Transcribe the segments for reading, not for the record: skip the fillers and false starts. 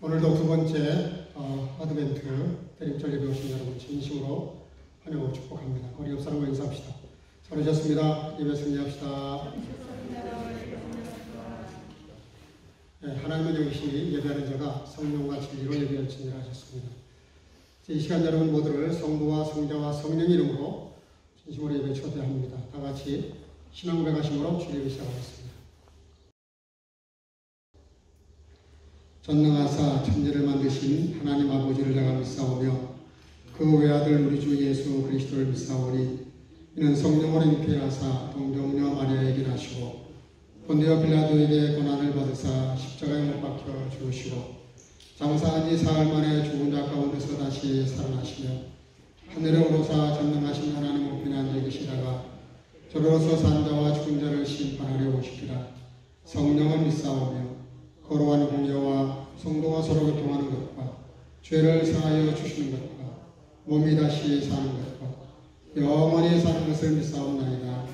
오늘도 두 번째 아드벤트 대림절 예배 오신 여러분 진심으로 환영하고 축복합니다. 우리 옆 사람과 인사합시다. 잘 오셨습니다. 예배 승리합시다. 네, 하나님은 역시 예배하는 자가 성령과 진리로 예배할 진리라 하셨습니다. 이 시간 여러분 모두를 성부와 성자와 성령 이름으로 진심으로 예배 초대합니다. 다 같이 신앙 고백하심으로 주례를 시작하겠습니다. 전능하사 천지를 만드신 하나님 아버지를 내가 믿사오며 그 외아들 우리 주 예수 그리스도를 믿사오니 이는 성령으로 잉태하사 동정녀 마리아에게 나시고 본디오 빌라도에게 고난을 받으사 십자가에 못 박혀 죽으시고 장사한 지 사흘 만에 죽은 자 가운데서 다시 살아나시며 하늘에 오르사 전능하신 하나님 우편에 앉아 계시다가 저로서 산 자와 죽은 자를 심판하려 오시리라. 성령을 믿사오며 거룩한 공예와 성도가 서로 교통하는 것과 죄를 사하여 주시는 것과 몸이 다시 사는 것과 영원히 사는 것을 믿사옵나이다.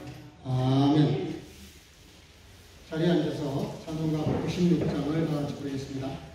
아멘. 자리에 앉아서 찬송가 96장을 다 같이 부르겠습니다.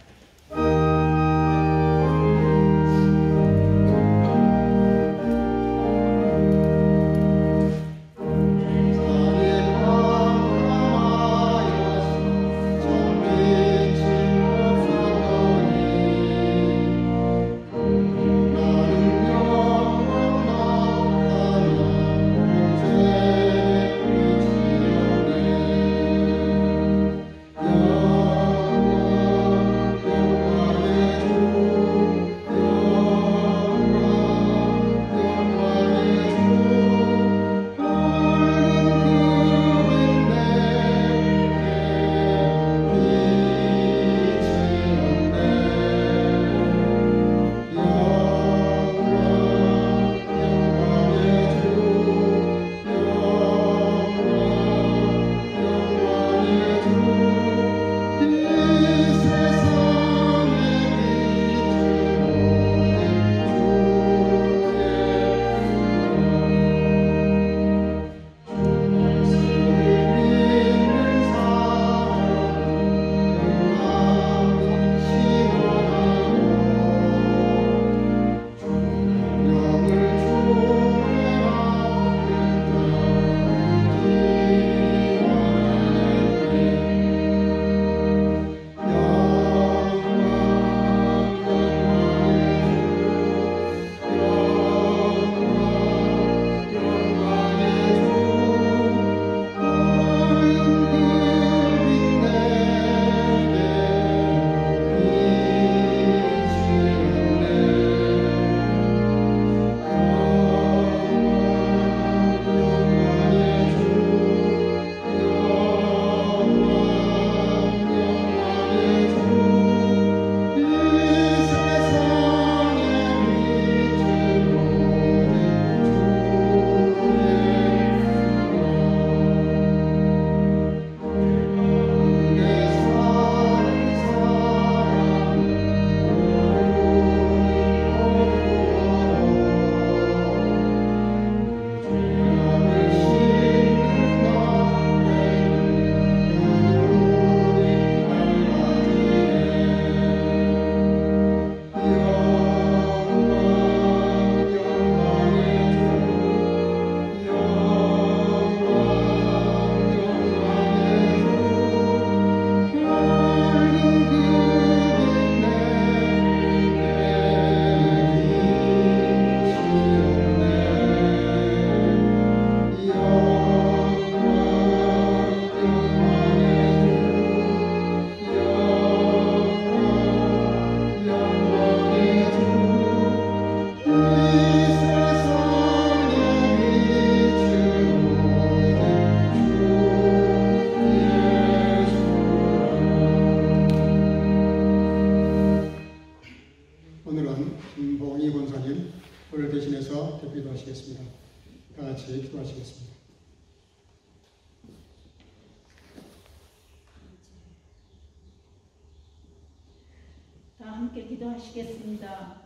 함께 기도하시겠습니다.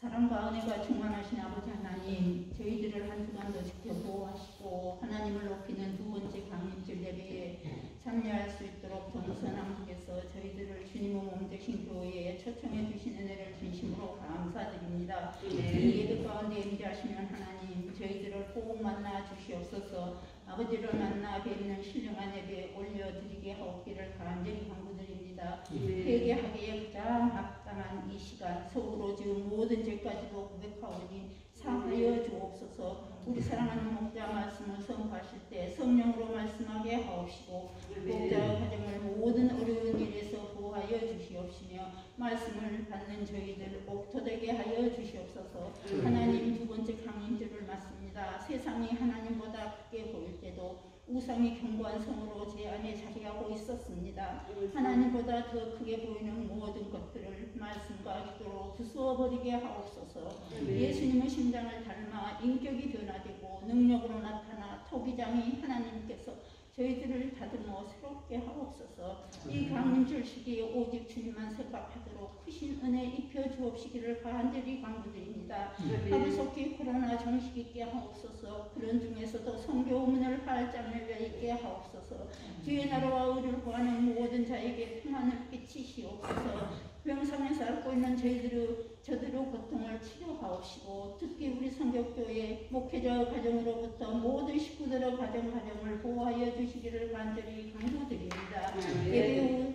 사랑과 은혜가 충만하신 아버지 하나님, 저희들을 한 주간도 지켜 보호하시고 하나님을 높이는 두 번째 강림절 예배에 참여할 수 있도록 정선함께서 저희들을 주님의 몸 되신 교회에 초청해 주신 은혜를 진심으로 감사드립니다. 이 예배 가운데 임재하시면 하나님 저희들을 꼭 만나 주시옵소서. 아버지를 만나 뵙는 신령한 예배 올려드리게 하옵기를 간절히 간구드립니다. 회개하기에 가장 합당한 이 시간 속으로 지은 모든 죄까지도 고백하오니 사하여 주옵소서. 우리 사랑하는 목자 말씀을 선포하실 때 성령으로 말씀하게 하옵시고 목자의 가정을 모든 어려운 일에서 보호하여 주시옵시며 말씀을 받는 저희들 옥토되게 하여 주시옵소서. 하나님 두 번째 강인줄을 맞습니다. 세상이 하나님보다 크게 보일 때도 우상이 견고한 성으로 제 안에 자리하고 있었습니다. 하나님보다 더 크게 보이는 모든 것들을 말씀과 기도로 부수어버리게 하옵소서. 예수님의 심장을 닮아 인격이 변화되고 능력으로 나타나 토기장이 하나님께서 저희들을 다듬어 새롭게 하옵소서. 이 강림절 시기에 오직 주님만 생각하도록 크신 은혜 입혀 주옵시기를 간절히 간구드립니다. 하루속히 코로나 정식 있게 하옵소서. 그런 중에서도 성교 문을 활짝 열려 있게 하옵소서. 주의 나라와 의를 구하는 모든 자에게 평안을 끼치시옵소서. 병상에서 앓고 있는 저들의 고통을 치료하옵시고 특히 우리 성격교회 목회자 가정으로부터 모든 식구들의 가정을 보호하여 주시기를 간절히 강조드립니다. 예배 후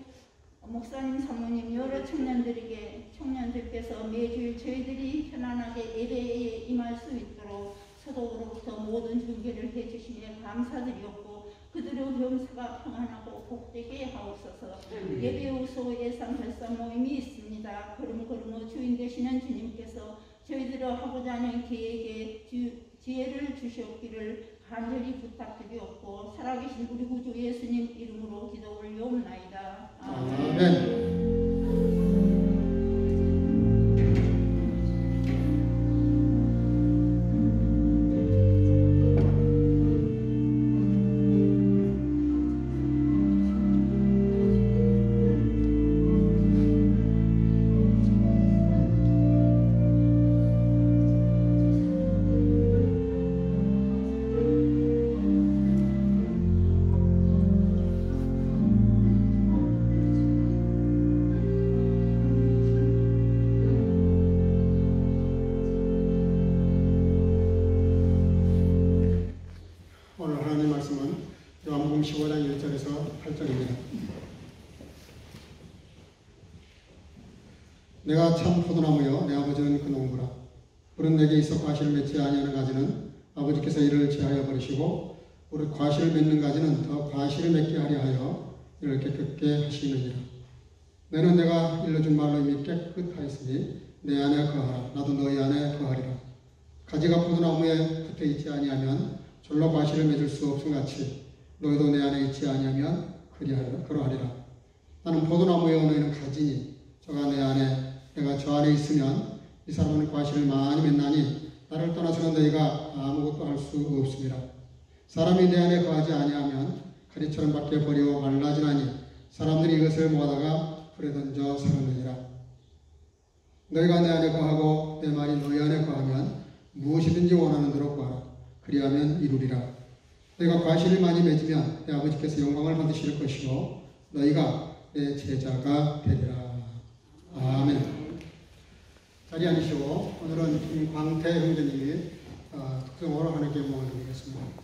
목사님 사모님 여러 청년들께서 매주일 저희들이 편안하게 예배에 임할 수 있도록 서독으로부터 모든 중계를 해주시며 감사드리옵고 그들의 병사가 평안하고 복되게 하옵소서. 예배 후 소예산 결산 모임이 있습니다. 걸음걸음의 주인 되시는 주님께서 저희들의 하고자 하는 계획에 지혜를 주시옵기를 간절히 부탁드리옵고 살아계신 우리 구주 예수님 이름으로 기도 올려옵나이다. 아멘. 오늘 하나님 말씀은 요한복음 15장 1절에서 8절입니다. 내가 참 포도나무여 내 아버지는 그 농부라. 우리는 내게 있어 과실을 맺지 아니하는 가지는 아버지께서 이를 제하여 버리시고 우리 과실을 맺는 가지는 더 과실을 맺게 하려 하여 이를 깨끗게 하시느니라. 너는 내가 일러준 말로 이미 깨끗하였으니 내 안에 거하라. 나도 너희 안에 거하리라. 가지가 포도나무에 붙어 있지 아니하면 졸로 과실을 맺을 수 없음 같이 너희도 내 안에 있지 아니하면 그러하리라. 나는 포도나무여 너희는 가지니 저가 내 안에 내가 저 안에 있으면 이 사람은 과실을 많이 맺나니 나를 떠나서는 너희가 아무것도 할 수 없습니다. 사람이 내 안에 거하지 아니하면 가리처럼 밖에 버리고 말라지나니 사람들이 이것을 모아다가 불에 던져 사르느니라. 너희가 내 안에 거하고 내 말이 너희 안에 거하면 무엇이든지 원하는 대로 구하라. 그리하면 이루리라. 너희가 과실을 많이 맺으면 내 아버지께서 영광을 받으실 것이요 너희가 내 제자가 되리라. 아멘. 자리에 앉으시고 오늘은 김광태 형제님이 특성으로 하나님께 영광을 드리겠습니다.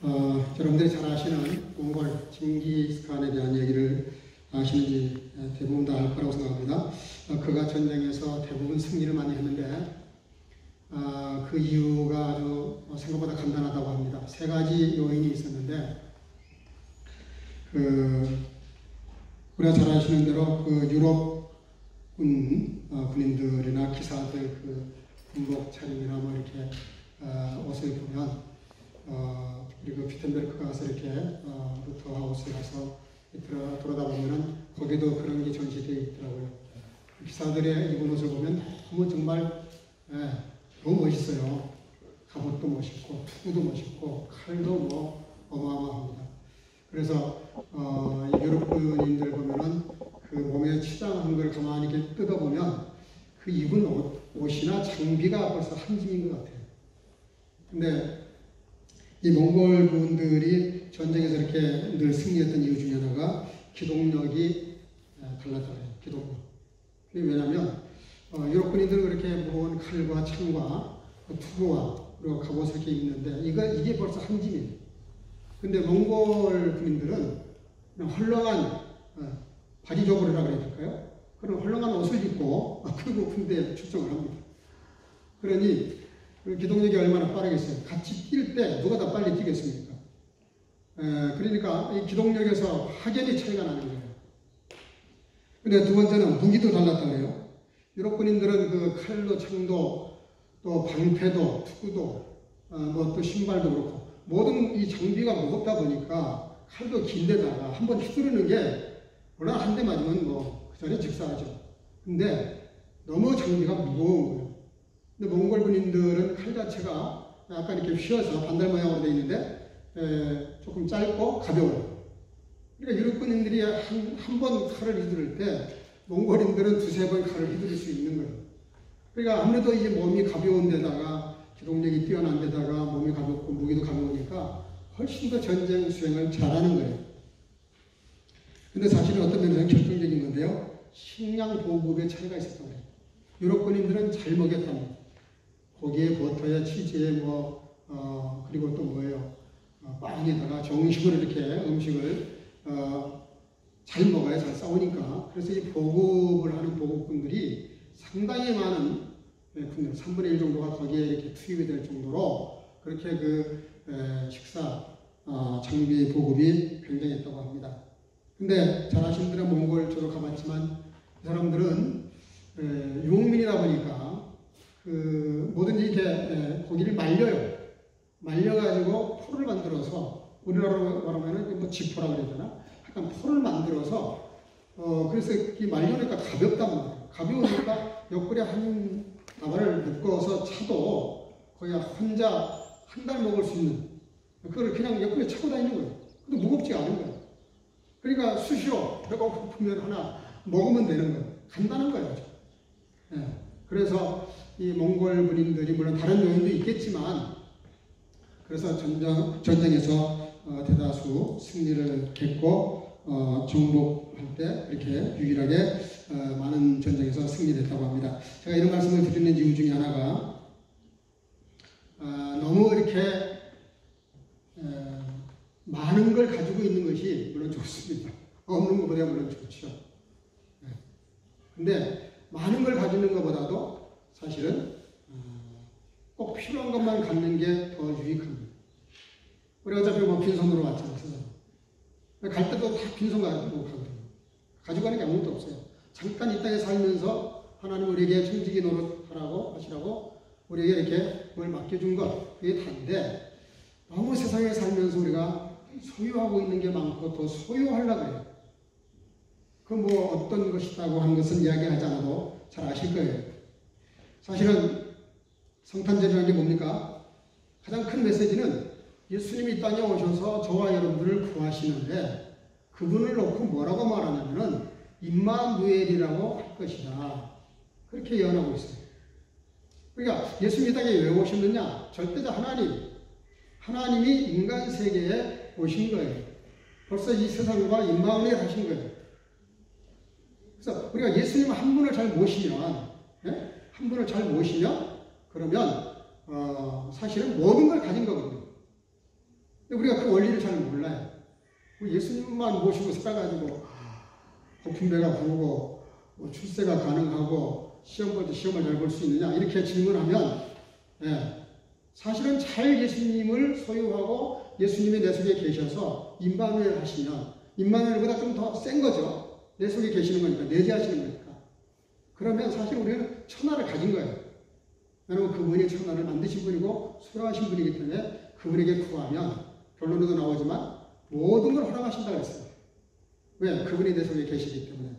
여러분들이 잘 아시는 몽골 징기스칸에 대한 얘기를 아시는지 대부분 다 알 거라고 생각합니다. 그가 전쟁에서 대부분 승리를 많이 했는데 그 이유가 아주 생각보다 간단하다고 합니다. 세 가지 요인이 있었는데 우리가 잘 아시는 대로 그 유럽 군인들이나 기사들 그 군복 차림이나 뭐 이렇게 옷을 보면 그리고 비텐베르크가 가서 이렇게 루터하우스에 가서 돌아다 보면은 거기도 그런 게 전시되어 있더라고요. 기사들의 입은 옷을 보면 너무 정말 너무 멋있어요. 갑옷도 멋있고 투구도 멋있고 칼도 뭐 어마어마합니다. 그래서 유럽 군인들 보면은 그 몸에 치장한 걸 가만히 이렇게 뜯어보면 그 입은 옷이나 장비가 벌써 한 짐인 것 같아요. 근데 이 몽골 군들이 전쟁에서 이렇게 늘 승리했던 이유 중에 하나가 기동력이 달랐잖아요. 기동력. 왜냐하면 유럽 군인들은 그렇게 무거운 칼과 창과 투구와 그리고 갑옷을 이렇게 입는데 이게 벌써 한 짐이에요. 근데 몽골 군인들은 그냥 헐렁한 바지 저고리라 그래야 될까요? 그런 헐렁한 옷을 입고 그리고 군대에 출정을 합니다. 그러니 그 기동력이 얼마나 빠르겠어요? 같이 뛸 때 누가 더 빨리 뛰겠습니까? 그러니까 이 기동력에서 확연히 차이가 나는 거예요. 근데 두 번째는 무기도 달랐다 그래요. 유럽 군인들은 그 칼도 창도 또 방패도 투구도 뭐 또 신발도 그렇고 모든 이 장비가 무겁다 보니까 칼도 긴데다가 한번 휘두르는 게 워낙 한 대 맞으면 뭐 그 자리에 직사하죠. 근데 너무 장비가 무거운 거예요. 근데 몽골 군인들은 칼 자체가 약간 이렇게 휘어서 반달 모양으로 되어 있는데 조금 짧고 가벼워요. 그러니까 유럽 군인들이 한 번 칼을 휘두를 때 몽골인들은 두세 번 칼을 휘두를 수 있는 거예요. 그러니까 아무래도 이제 몸이 가벼운 데다가 기동력이 뛰어난 데다가 몸이 가볍고 무기도 가벼우니까 훨씬 더 전쟁 수행을 잘하는 거예요. 근데 사실은 어떤 면에서는 결정적인 건데요. 식량 보급의 차이가 있었던 거예요. 유럽 군인들은 잘 먹였답니다. 고기에 버터에 치즈에 그리고 또 뭐예요. 빵에다가 정식으로 이렇게 음식을 잘 먹어야 잘 싸우니까. 그래서 이 보급을 하는 보급군들이 상당히 많은 군들, 3분의 1 정도가 거기에 이렇게 투입이 될 정도로 그렇게 식사, 장비 보급이 굉장했다고 합니다. 근데 잘 아시는 분들은 몽골 저도 가봤지만 이 사람들은 유목민이다 보니까 뭐든지 이렇게 고기를 말려요. 말려가지고 포를 만들어서 우리나라로 말하면 뭐 지포라 그래야 되나? 약간 포를 만들어서 그래서 이 말려니까 가볍단 말이에요. 가벼우니까 옆구리에 한 다발을 묶어서 차도 거의 혼자 한 달 먹을 수 있는 그걸 그냥 옆구리에 차고 다니는 거예요. 근데 무겁지 않은 거예요. 그러니까 수시로 배가 고프면 하나 먹으면 되는 거예요. 간단한 거예요. 그래서 이 몽골 군인들이 물론 다른 요인도 있겠지만 그래서 전쟁에서 대다수 승리를 했고 정복할 때 이렇게 유일하게 많은 전쟁에서 승리했다고 합니다. 제가 이런 말씀을 드리는 이유 중에 하나가 너무 이렇게 많은 걸 가지고 있는 것이 물론 좋습니다. 없는 것보다 물론 좋죠. 근데 많은 걸 가지는 것보다도 사실은 꼭 필요한 것만 갖는 게 더 유익합니다. 우리 어차피 뭐 빈손으로 왔잖아요. 갈 때도 다 빈손 가지고 가거든요. 가지고 가는 게 아무것도 없어요. 잠깐 이 땅에 살면서 하나님 우리에게 청지기 노릇하라고 하시라고 우리에게 이렇게 뭘 맡겨준 것 그게 다인데 너무 세상에 살면서 우리가 소유하고 있는 게 많고 더 소유하려고 해요. 그 뭐 어떤 것이라고 하는 것은 이야기하지 않아도 잘 아실 거예요. 사실은 성탄절이라는 게 뭡니까? 가장 큰 메시지는 예수님이 이 땅에 오셔서 저와 여러분들을 구하시는데 그분을 놓고 뭐라고 말하냐면은 임마누엘이라고 할 것이다. 그렇게 예언하고 있어요. 그러니까 예수님이 이 땅에 왜 오셨느냐? 절대자 하나님이 인간 세계에 오신 거예요. 벌써 이 세상과 임마누엘 하신 거예요. 그래서 우리가 예수님 한 분을 잘 모시면 그러면 사실은 모든 걸 가진 거거든요. 우리가 그 원리를 잘 몰라요. 예수님만 모시고 살아가지고 고픈 배가 부르고 출세가 가능하고 시험 볼 때 시험을 잘 볼 수 있느냐 이렇게 질문하면 사실은 잘 예수님을 소유하고 예수님이 내 속에 계셔서 임마누엘 하시면 임마누엘보다 좀 더 센 거죠. 내 속에 계시는 거니까 내재하시는 거니까. 그러면 사실 우리는 천하를 가진 거예요. 왜냐하면 그분이 천하를 만드신 분이고 소유하신 분이기 때문에 그분에게 구하면 결론으로 나오지만 모든 걸 허락하신다고 했어요. 왜? 그분이 내 속에 계시기 때문에.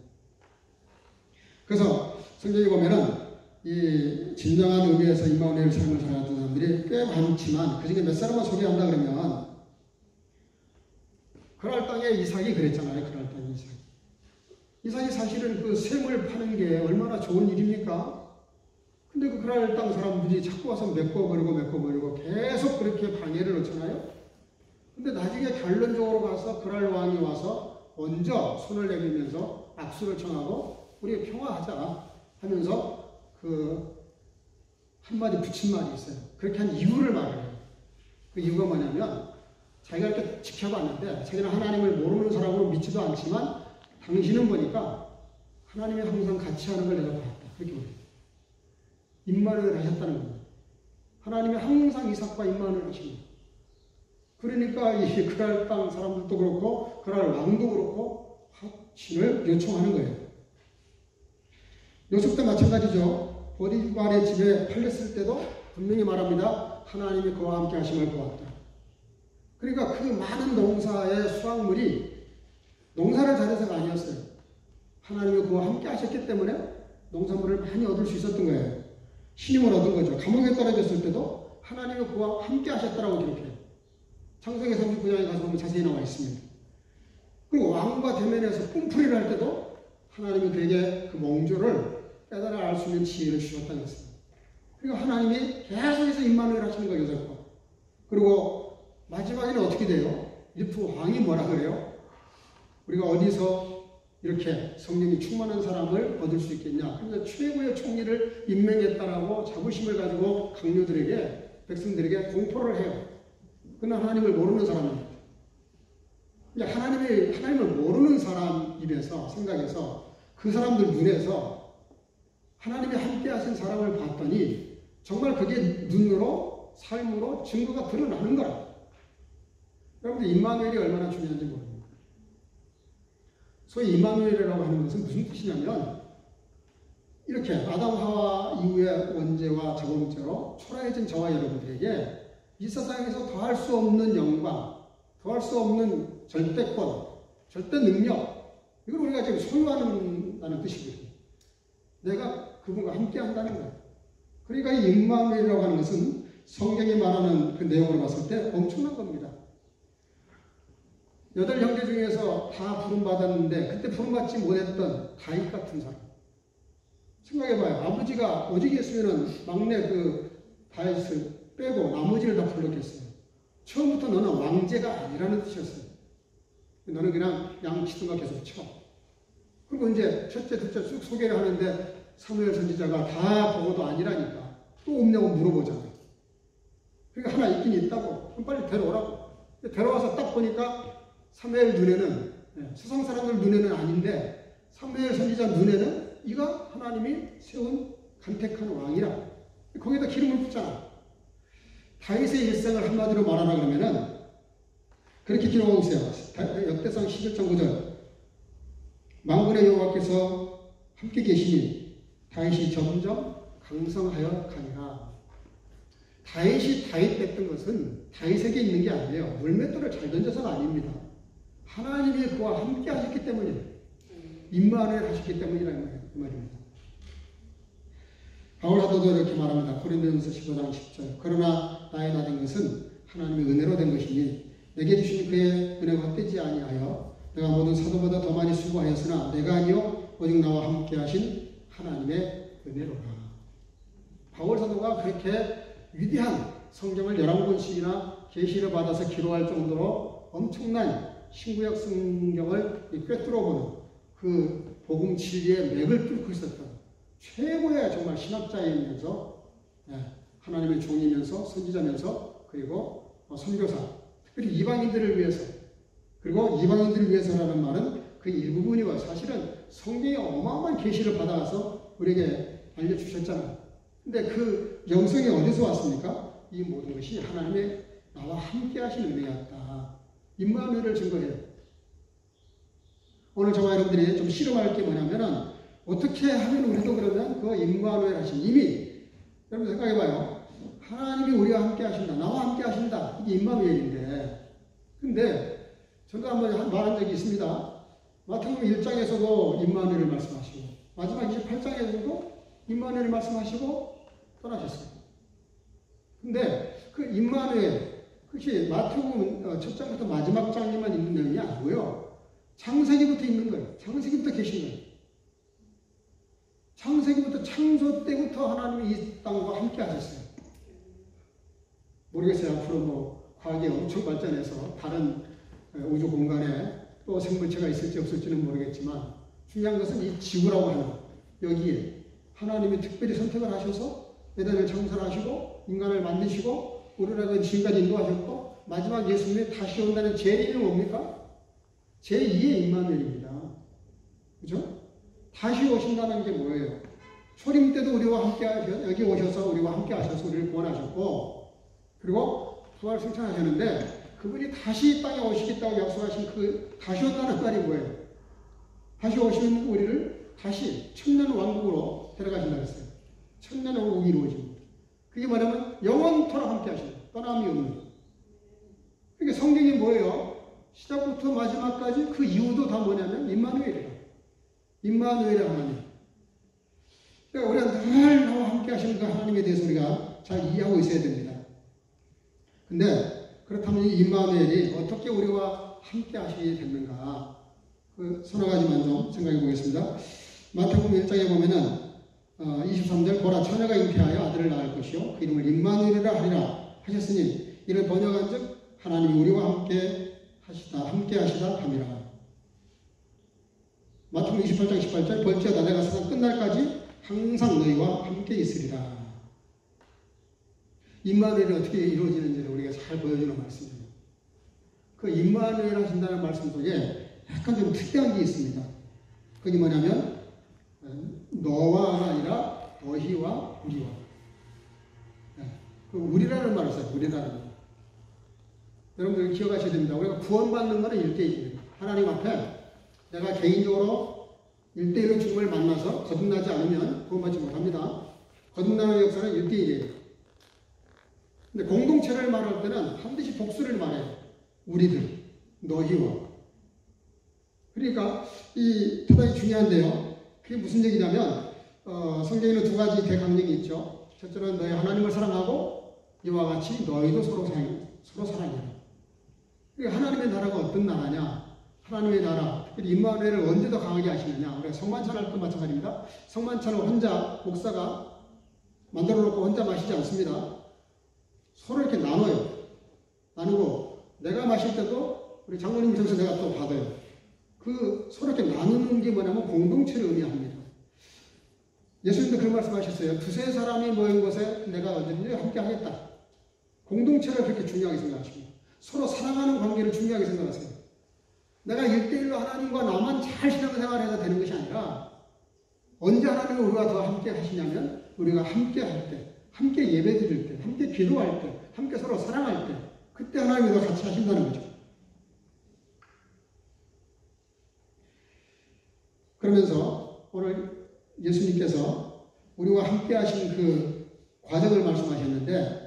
그래서 성경에 보면은 이 진정한 의미에서 임마누엘 삶을 살았던 사람들이 꽤 많지만 그 중에 몇 사람만 소개한다 그러면 그랄 땅의 이삭이 그랬잖아요. 그랄 땅의 이삭. 이삭이 사실은 그 샘을 파는 게 얼마나 좋은 일입니까? 근데 그 그랄 땅 사람들이 자꾸 와서 메꿔버리고 계속 그렇게 방해를 놓잖아요. 근데 나중에 결론적으로 가서 그랄 왕이 와서 먼저 손을 내밀면서 악수를 청하고 우리 평화하자 하면서 그 한마디 붙인 말이 있어요. 그렇게 한 이유를 말해요. 그 이유가 뭐냐면 자기가 이렇게 지켜봤는데 자기는 하나님을 모르는 사람으로 믿지도 않지만 당신은 보니까 하나님이 항상 같이 하는 걸 내가 봤다. 그렇게 말해요. 임마누엘 하셨다는 겁니다. 하나님이 항상 이삭과 임마누엘 하신 거예요. 그러니까 이 그랄 땅 사람들도 그렇고 그랄 왕도 그렇고 하신을 요청하는 거예요. 요셉도 마찬가지죠. 보디발의 집에 팔렸을 때도 분명히 말합니다. 하나님이 그와 함께 하심을 보았다. 그러니까 그 많은 농사의 수확물이 농사를 잘해서가 아니었어요. 하나님이 그와 함께 하셨기 때문에 농산물을 많이 얻을 수 있었던 거예요. 신임을 얻은 거죠. 감옥에 떨어졌을 때도 하나님이 그와 함께 하셨다라고 기록해요. 창세기 39장에 가서 보면 자세히 나와 있습니다. 그리고 왕과 대면에서 꿈풀이를 할 때도 하나님이 그에게 그 몽조를 깨달아 알 수 있는 지혜를 주셨다는 것입니다. 그러니까 하나님이 계속해서 임마누엘 하시는 거예요. 요셉과. 그리고 마지막에는 어떻게 돼요? 이프 왕이 뭐라 그래요? 우리가 어디서 이렇게 성령이 충만한 사람을 얻을 수 있겠냐? 그래서 최고의 총리를 임명했다라고 자부심을 가지고 강요들에게 백성들에게 공포를 해요. 그러나 하나님을 모르는 사람입니다. 하나님을 모르는 사람 입에서 생각해서 그 사람들 눈에서 하나님이 함께 하신 사람을 봤더니 정말 그게 눈으로 삶으로 증거가 드러나는 거라. 여러분들 임마누엘이 얼마나 중요한지 모릅니다. 소위 임마누엘이라고 하는 것은 무슨 뜻이냐면 이렇게 아담 하와 이후의 원죄와 자본죄로 초라해진 저와 여러분들에게 이 세상에서 더할 수 없는 영광, 더할 수 없는 절대권, 절대 능력 이걸 우리가 지금 소유한다는 뜻이거든요. 내가 그분과 함께 한다는 거예요. 그러니까 이 임마누엘이라고 하는 것은 성경이 말하는 그 내용으로 봤을 때 엄청난 겁니다. 8형제 중에서 다 부름받았는데 그때 부름받지 못했던 다윗 같은 사람. 생각해봐요. 아버지가 오직 있으면 막내 그 다윗을 빼고 나머지를 다 불렀겠어요. 처음부터 너는 왕제가 아니라는 뜻이었어요. 너는 그냥 양치든가 계속 쳐. 그리고 이제 첫째, 둘째 쭉 소개를 하는데 사무엘 선지자가 다 보고도 아니라니까 또 없냐고 물어보잖아요. 그러니까 하나 있긴 있다고. 그럼 빨리 데려오라고. 데려와서 딱 보니까 사무엘 눈에는 세상 사람들 눈에는 아닌데 사무엘 선지자 눈에는 이가 하나님이 세운 간택한 왕이라. 거기다 기름을 붓잖아. 다윗의 일생을 한마디로 말하라 그러면은 그렇게 기록하고 있어요. 역대상 11장 9절. 만군의 여호와께서 함께 계시니 다윗이 점점 강성하여 가니라. 다윗이 다윗 됐던 것은 다윗에게 있는 게 아니에요. 물맷돌을 잘 던져서가 아닙니다. 하나님이 그와 함께 하셨기 때문이에요. 임마누엘 하셨기 때문이라는 말입니다. 바울 사도도 이렇게 말합니다. 고린도전서 15장 10절. 그러나 나의 나 된 것은 하나님의 은혜로 된 것이니 내게 주신 그의 은혜가 헛되지 아니하여 내가 모든 사도보다 더 많이 수고하였으나 내가 아니요 오직 나와 함께 하신 하나님의 은혜로라. 바울 사도가 그렇게 위대한 성경을 11권씩이나 계시를 받아서 기록할 정도로 엄청난 신구약 성경을 꿰뚫어보는 그 복음 진리의 맥을 뚫고 있었던 최고의 정말 신학자이면서 하나님의 종이면서 선지자면서 그리고 선교사, 그리고 이방인들을 위해서, 그리고 이방인들을 위해서라는 말은 그 일부분이고 사실은 성경에 어마어마한 계시를 받아서 우리에게 알려주셨잖아요. 근데 그 영성이 어디서 왔습니까? 이 모든 것이 하나님의 나와 함께 하신 은혜였다. 임마누엘을 증거해요. 오늘 저와 여러분들이 좀 실험할 게 뭐냐면은 어떻게 하면 우리도 그러면 그 임마누엘 하신 이미 여러분 생각해봐요. 하나님이 우리와 함께 하신다. 나와 함께 하신다. 이게 임마누엘인데 근데 저도 한번 말한 적이 있습니다. 마태복음 1장에서도 임마누엘을 말씀하시고 마지막 28장에서도 임마누엘을 말씀하시고 떠나셨어요. 근데 그 임마누엘 그것이 마태복음 첫 장부터 마지막 장에만 있는 내용이 아니고요. 창세기부터 있는 거예요. 창세기부터 계신 거예요. 창세기부터 창조 때부터 하나님이 이 땅과 함께 하셨어요. 모르겠어요. 앞으로 뭐 과학이 엄청 발전해서 다른 우주 공간에 또 생물체가 있을지 없을지는 모르겠지만 중요한 것은 이 지구라고 하는 여기에 하나님이 특별히 선택을 하셔서 에덴을 창설하시고 인간을 만드시고 우리라도 지금까지 인도하셨고 마지막 예수님이 다시 온다는 제1은 뭡니까? 제2의 임마누엘입니다. 그죠? 다시 오신다는 게 뭐예요? 초림 때도 우리와 함께 여기 오셔서 우리와 함께 하셔서 우리를 구원하셨고 그리고 부활 승천하셨는데 그분이 다시 땅에 오시겠다고 약속하신 그 다시 온다는 말이 뭐예요? 다시 오시는 우리를 다시 천년 왕국으로 데려가신다고 했어요. 천년 왕국이 이루어집니다. 그게 뭐냐면 영원토록 함께 하신다. 떠남이 없는. 그러니까 성경이 뭐예요? 시작부터 마지막까지 그 이유도 다 뭐냐면 임마누엘이에요. 임마누엘의 하나님. 그러니까 우리가 늘 나와 함께 하시는 그 하나님에 대해서 우리가 잘 이해하고 있어야 됩니다. 근데 그렇다면 이 임마누엘이 어떻게 우리와 함께 하시게 됐는가? 그 서너 가지만 좀 생각해 보겠습니다. 마태복음 1장에 보면은 23절 보라 처녀가 잉태하여 아들을 낳을 것이요 그 이름을 임마누엘이라 하리라 하셨으니 이를 번역한즉 하나님이 우리와 함께 하시다 함이라. 마태복음 28장 18절 볼지어다 내가 세상 끝날까지 항상 너희와 함께 있으리라. 임마누엘이 어떻게 이루어지는지를 우리가 잘 보여주는 말씀이에요. 그 임마누엘 하신다는 말씀 속에 약간 좀 특이한 게 있습니다. 그게 뭐냐면 너와가 아니라 너희와 우리와. 그 우리라는 말을 써요. 우리라는 말. 여러분들 기억하셔야 됩니다. 우리가 구원받는 것은 1대1입니다. 하나님 앞에 내가 개인적으로 1대1로 주님을 만나서 거듭나지 않으면 구원받지 못합니다. 거듭나는 역사는 1대1이에요. 근데 공동체를 말할 때는 반드시 복수를 말해요. 우리들, 너희와. 그러니까 이 대단히 중요한데요. 그게 무슨 얘기냐면 성경에는 두 가지 대강령이 있죠. 첫째는 너희 하나님을 사랑하고 이와 같이 너희도 서로 사랑해라. 그러니까 하나님의 나라가 어떤 나라냐? 하나님의 나라, 특히 임마누엘을 언제 더 강하게 하시느냐? 우리가 성만찬 할 때 마찬가지입니다. 성만찬을 혼자 목사가 만들어 놓고 혼자 마시지 않습니다. 서로 이렇게 나눠요. 나누고 내가 마실 때도 우리 장로님 저기서 내가 또 받아요. 그 서로 이렇게 나누는 게 뭐냐면 공동체를 의미합니다. 예수님도 그런 말씀하셨어요. 두세 사람이 모인 곳에 내가 언제든지 함께 하겠다. 공동체를 그렇게 중요하게 생각하십니다. 서로 사랑하는 관계를 중요하게 생각하세요. 내가 1대1로 하나님과 나만 잘 신앙생활해서 되는 것이 아니라 언제 하나님이 우리와 더 함께 하시냐면 우리가 함께 할 때, 함께 예배 드릴 때, 함께 기도할 때, 함께 서로 사랑할 때 그때 하나님이 더 같이 하신다는 거죠. 그러면서 오늘 예수님께서 우리와 함께 하신 그 과정을 말씀하셨는데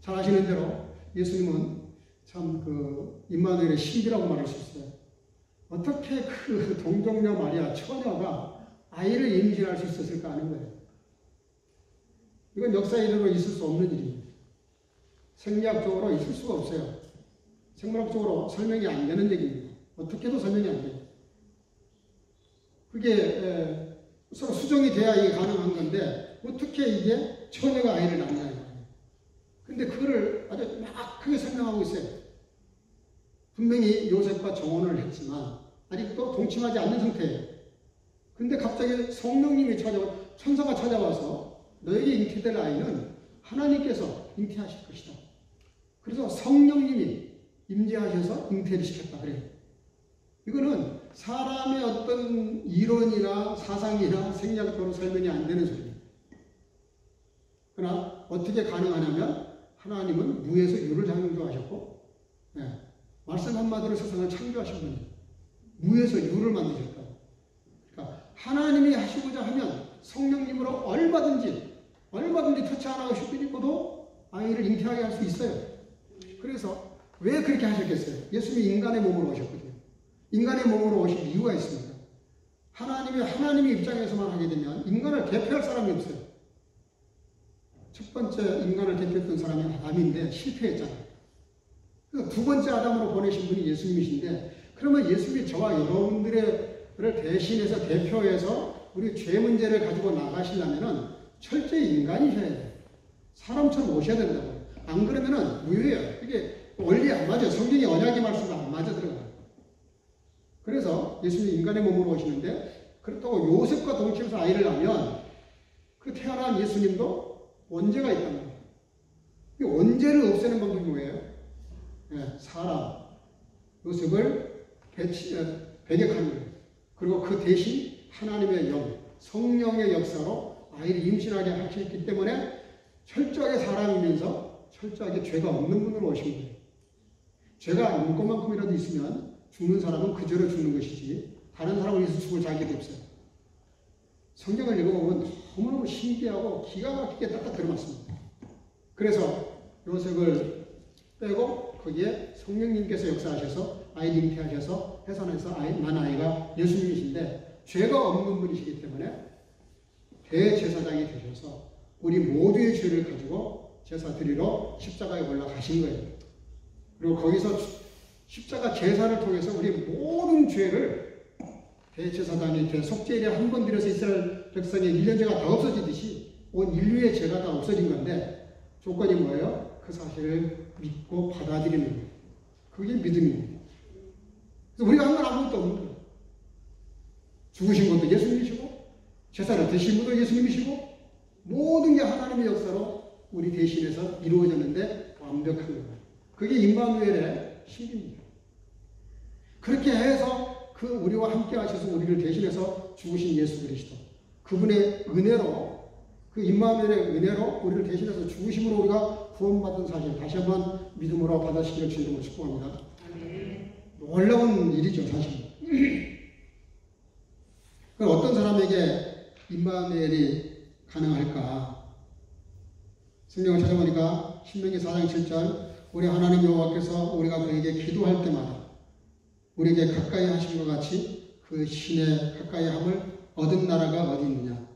잘 아시는 대로 예수님은 참 그 임마누엘의 신비라고 말할 수 있어요. 어떻게 그 동정녀 마리아 처녀가 아이를 임신할 수 있었을까 하는 거예요. 이건 역사적으로 있을 수 없는 일입니다. 생리학적으로 있을 수가 없어요. 생물학적으로 설명이 안 되는 얘기입니다. 어떻게도 설명이 안 돼요. 그게 서로 수정이 돼야 이게 가능한 건데 어떻게 이게 처녀가 아이를 낳느냐 이거예요. 근데 그거를 아주 막 크게 설명하고 있어요. 분명히 요셉과 정혼을 했지만 아직도 동침하지 않는 상태예요. 근데 갑자기 성령님이 천사가 찾아와서 너에게 잉태될 아이는 하나님께서 잉태하실 것이다. 그래서 성령님이 임재하셔서 잉태를 시켰다 그래요. 이거는 사람의 어떤 이론이나 사상이나 생략도로 설명이 안 되는 소리입니다. 그러나 어떻게 가능하냐면 하나님은 무에서 유를 창조하셨고, 말씀 한마디로 세상을 창조하신 분이에요. 무에서 유를 만드셨다. 그러니까 하나님이 하시고자 하면 성령님으로 얼마든지 터치 안 하고 싶어도 아이를 잉태하게 할 수 있어요. 그래서 왜 그렇게 하셨겠어요? 예수님이 인간의 몸으로 오셨거든요. 인간의 몸으로 오신 이유가 있습니다. 하나님의 입장에서만 하게 되면 인간을 대표할 사람이 없어요. 첫 번째 인간을 대표했던 사람이 아담인데 실패했잖아요. 그래서 두 번째 아담으로 보내신 분이 예수님이신데, 그러면 예수님이 저와 여러분들을 대신해서 대표해서 우리 죄 문제를 가지고 나가시려면은 철저히 인간이셔야 돼요. 사람처럼 오셔야 된다고요. 안 그러면은 무효예요. 이게 원리 안 맞아요. 성경의 언약의 말씀과 안 맞아 들어가요. 그래서 예수님이 인간의 몸으로 오시는데, 그렇다고 요셉과 동침해서 아이를 낳으면 그 태어난 예수님도 원죄가 있단 말이에요. 이 원죄를 없애는 방법이 뭐예요? 사람, 요셉을 배격하는 거예요. 그리고 그 대신 하나님의 영, 성령의 역사로 아이를 임신하게 하셨기 때문에 철저하게 사람이면서 철저하게 죄가 없는 분으로 오신 거예요. 죄가 눈꼽만큼이라도 있으면 죽는 사람은 그저로 죽는 것이지 다른 사람을 위해서 죽을 자격이 없어요. 성경을 읽어보면 너무너무 신기하고 기가 막히게 딱딱 들어맞습니다. 그래서 요셉을 빼고 거기에 성령님께서 역사하셔서 아이를 잉태하셔서 해산해서 난 아이가 예수님이신데, 죄가 없는 분이시기 때문에 대제사장이 되셔서 우리 모두의 죄를 가지고 제사 드리러 십자가에 올라가신 거예요. 그리고 거기서 십자가 제사를 통해서 우리 모든 죄를 대제사장이 속죄일에 한 번 드려서 이스라엘 백성의 1년 죄가 다 없어지듯이 온 인류의 죄가 다 없어진 건데, 조건이 뭐예요? 그 사실을 믿고 받아들이는 거예요. 그게 믿음입니다. 그래서 우리가 한 건 아무것도 없는 거예요. 죽으신 것도 예수님이시고, 제사를 드신 분도 예수님이시고, 모든 게 하나님의 역사로 우리 대신해서 이루어졌는데 완벽한 거예요. 그게 임마누엘의 신입니다. 그렇게 해서 그 우리와 함께 하셔서 우리를 대신해서 죽으신 예수 그리스도, 그분의 은혜로, 그 임마누엘의 은혜로 우리를 대신해서 죽으심으로 우리가 구원받은 사실, 다시 한번 믿음으로 받아시기를 주님으로 축복합니다. 놀라운 일이죠, 사실. 어떤 사람에게 임마누엘이 가능할까? 성경을 찾아보니까 신명기 4장 7절, 우리 하나님 여호와께서 우리가 그에게 기도할 때마다 우리에게 가까이 하신 것 같이 그 신의 가까이 함을 얻은 나라가 어디 있느냐?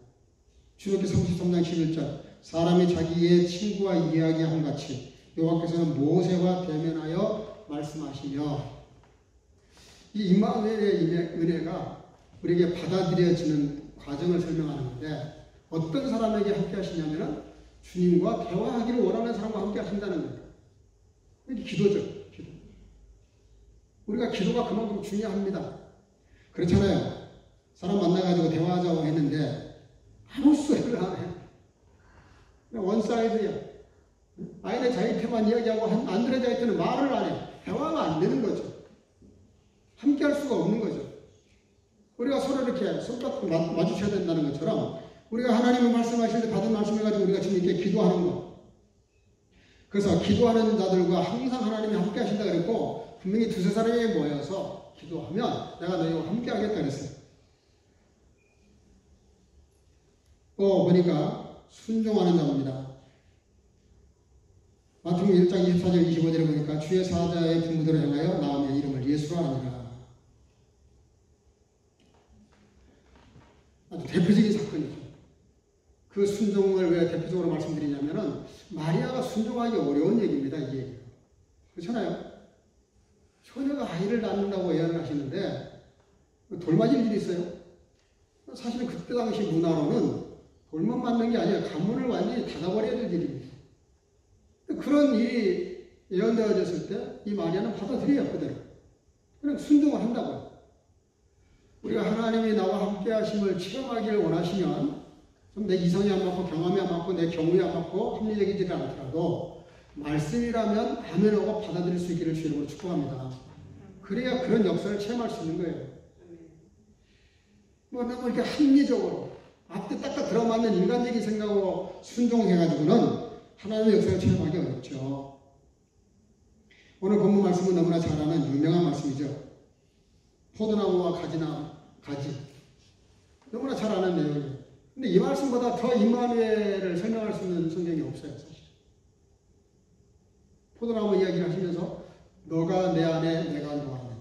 출애굽기 33장 11절, 사람이 자기의 친구와 이야기한 같이 여호와께서는 모세와 대면하여 말씀하시며, 이 임마누엘의 은혜가 우리에게 받아들여지는 과정을 설명하는 건데, 어떤 사람에게 함께 하시냐면 주님과 대화하기를 원하는 사람과 함께 하신다는 거예요. 이게 기도죠. 기도. 우리가 기도가 그만큼 중요합니다. 그렇잖아요. 사람 만나가지고 대화하자고 했는데 아무 소리를 안 해. 그냥 원사이드야. 아이네 자기한테만 이야기하고 안드레 자기한테는 말을 안 해. 대화가 안 되는 거죠. 함께 할 수가 없는 거죠. 우리가 서로 이렇게 손잡고 마주쳐야 된다는 것처럼, 우리가 하나님의 말씀하실 때 받은 말씀해가지고 우리가 지금 이렇게 기도하는 거. 그래서 기도하는 자들과 항상 하나님이 함께 하신다 그랬고, 분명히 두세 사람이 모여서 기도하면 내가 너희와 함께 하겠다 그랬어요. 또 보니까 순종하는 자입니다. 마태복음 1장 24절 25절에 보니까 주의 사자의 부모들을 향하여 나오며 이름을 예수라 하니라. 아주 대표적인 사건이죠. 그 순종을 왜 대표적으로 말씀드리냐면은, 마리아가 순종하기 어려운 얘기입니다, 이 얘기가. 그렇잖아요? 처녀가 아이를 낳는다고 예언을 하시는데, 돌 맞을 일이 있어요? 사실은 그때 당시 문화로는 돌만 맞는 게 아니라 가문을 완전히 닫아버려야 될 일입니다. 그런 일이 예언되어졌을 때, 이 마리아는 받아들여요, 그대로. 그냥 순종을 한다고요. 우리가 하나님이 나와 함께 하심을 체험하기를 원하시면 좀 내 이성이 안 맞고 경험이 안 맞고 내 경우에 안 맞고 합리적이지 않더라도 말씀이라면 아멘하고 받아들일 수 있기를 주 이름으로 축복합니다. 그래야 그런 역사를 체험할 수 있는 거예요. 뭐 너무 이렇게 합리적으로 앞에 딱딱 들어맞는 인간적인 생각으로 순종해가지고는 하나님의 역사를 체험하기 어렵죠. 오늘 본문 말씀은 너무나 잘 아는 유명한 말씀이죠. 포도나무와 가지. 너무나 잘 아는 내용이에요. 근데 이 말씀보다 더 임마누엘을 설명할 수 있는 성경이 없어요, 사실. 포도나무 이야기를 하시면서 너가 내 안에, 내가 너 안에.